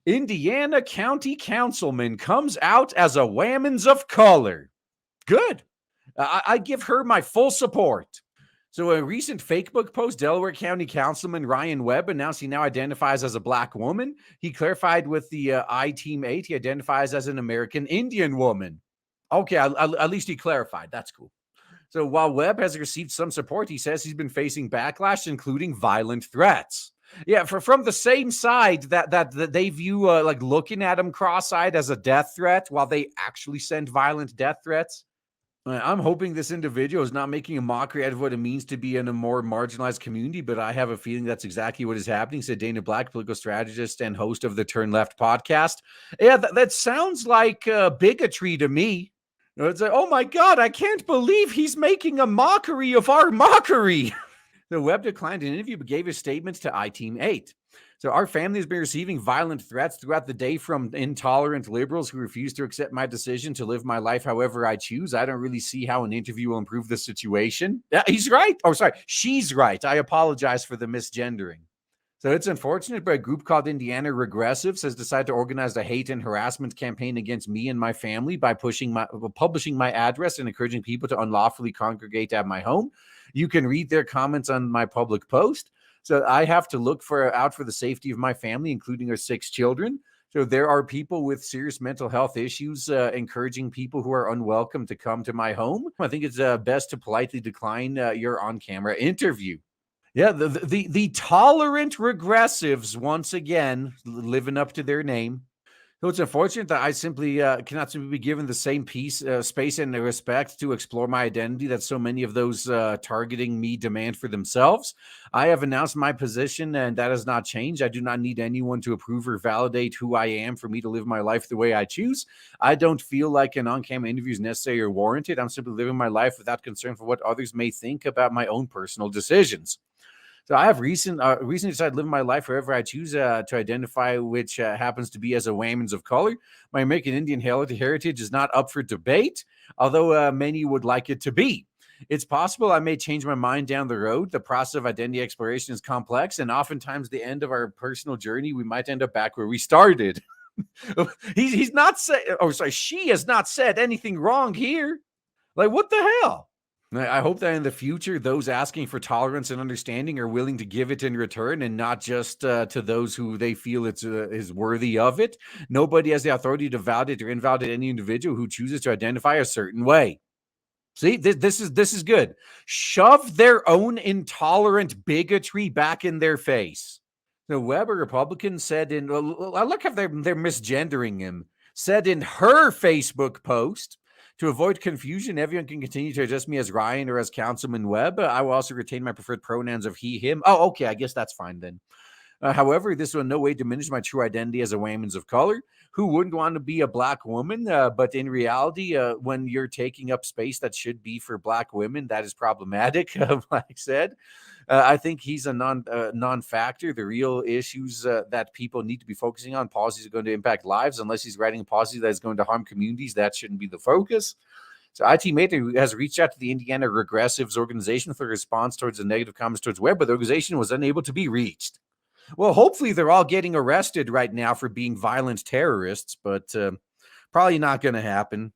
Indiana County Councilman comes out as a women's of color. Good. I give her my full support. So a recent Facebook post, Delaware County Councilman Ryan Webb announced he now identifies as a black woman. He clarified with the I-Team 8 he identifies as an American Indian woman. Okay, at least he clarified. That's cool. So while Webb has received some support, he says he's been facing backlash, including violent threats. Yeah, from the same side that they view like looking at him cross-eyed as a death threat, while they actually send violent death threats. I'm hoping this individual is not making a mockery out of what it means to be in a more marginalized community, but I have a feeling that's exactly what is happening, said Dana Black, political strategist and host of the Turn Left podcast. Yeah, that sounds like bigotry to me. It's like, oh my God, I can't believe he's making a mockery of our mockery. The Webb declined an interview but gave his statements to I-Team 8. So our family has been receiving violent threats throughout the day from intolerant liberals who refuse to accept my decision to live my life however I choose. I don't really see how an interview will improve the situation. Yeah, he's right. Oh, sorry. She's right. I apologize for the misgendering. So it's unfortunate, but a group called Indiana Regressives has decided to organize a hate and harassment campaign against me and my family by publishing my address and encouraging people to unlawfully congregate at my home. You can read their comments on my public post. So I have to look out for the safety of my family, including our 6 children. So there are people with serious mental health issues encouraging people who are unwelcome to come to my home. I think it's best to politely decline your on-camera interview. Yeah, the tolerant regressives, once again, living up to their name. So it's unfortunate that I simply cannot simply be given the same space and respect to explore my identity that so many of those targeting me demand for themselves. I have announced my position, and that has not changed. I do not need anyone to approve or validate who I am for me to live my life the way I choose. I don't feel like an on-camera interview is necessary or warranted. I'm simply living my life without concern for what others may think about my own personal decisions. So I have recently decided to live my life wherever I choose to identify, which happens to be as a women's of color. My American Indian heritage is not up for debate, although many would like it to be. It's possible I may change my mind down the road. The process of identity exploration is complex, and oftentimes the end of our personal journey, we might end up back where we started. He's not said, she has not said anything wrong here. Like, what the hell? I hope that in the future, those asking for tolerance and understanding are willing to give it in return, and not just to those who they feel is worthy of it. Nobody has the authority to validate or invalidate any individual who chooses to identify a certain way. See, this is good. Shove their own intolerant bigotry back in their face. The Webb, a Republican, said in, I look how they're misgendering him, said in her Facebook post, to avoid confusion, everyone can continue to address me as Ryan or as Councilman Webb. I will also retain my preferred pronouns of he, him. Oh, okay. I guess that's fine then. However, this will in no way diminish my true identity as a woman's of color. Who wouldn't want to be a black woman? But in reality, when you're taking up space that should be for black women, that is problematic, like I said. I think he's a non-factor. The real issues that people need to be focusing on, policies are going to impact lives. Unless he's writing a policy that is going to harm communities, that shouldn't be the focus. So I-Team 8 has reached out to the Indiana Regressives organization for a response towards the negative comments towards Webb, but the organization was unable to be reached. Well, hopefully they're all getting arrested right now for being violent terrorists, but probably not going to happen.